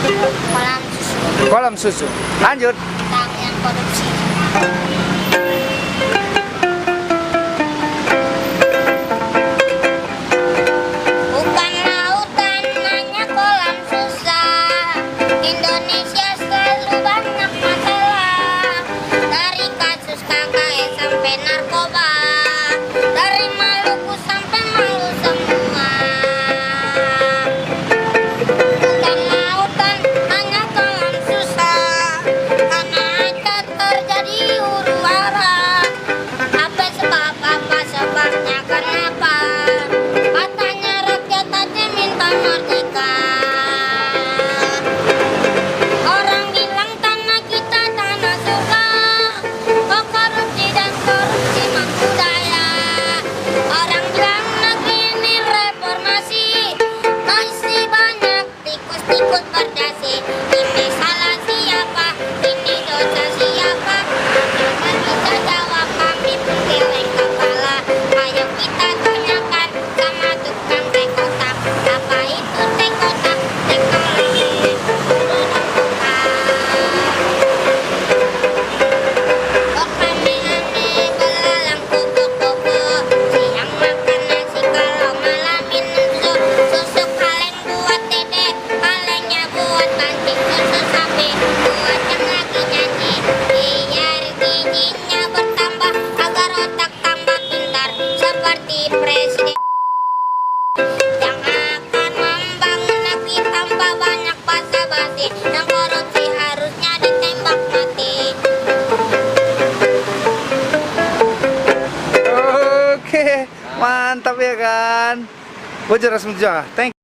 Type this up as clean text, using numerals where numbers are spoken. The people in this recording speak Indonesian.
Kolam susu. Kolam susu. Lanjut. Tangan korupsi. Bukan lautan, hanya kolam susah. Indonesia selalu banyak masalah. Dari kasus KKN sampai narkoba. Dari Maluku sampai Malu semua. Bukan lautan, hanya kolam susah. Karena aja terjadi huru hara. Apa sebab, apa sebabnya, kenapa? Katanya rakyat aja minta merdeka. Orang bilang tanah kita tanah surga. Oh korupsi dan korupsi mah budaya. Orang bilang negeri ini reformasi. Masih banyak tikus-tikus berdasi. Ini salah siapa? Ini dosa siapa? Jangan bisa jawab, kami pun geleng kepala. Ayo kita tanyakan sama tukang teh kotak. Apa itu teh kotak? Teknologi kok aneh-aneh belalang kupu-kupu. Siang makan nasi, kalau malam minum susu. Kaleng buat dede, kalengnya buat pancing susu sapi. Buat yang lagi nyanyi, biar giginya bertambah, agar otak tambah pintar seperti presiden. Yang akan membangun negeri tanpa banyak basa-basi. Yang korupsi harusnya ditembak mati. Oke, mantap ya kan. Bujur Rasmuja. Thank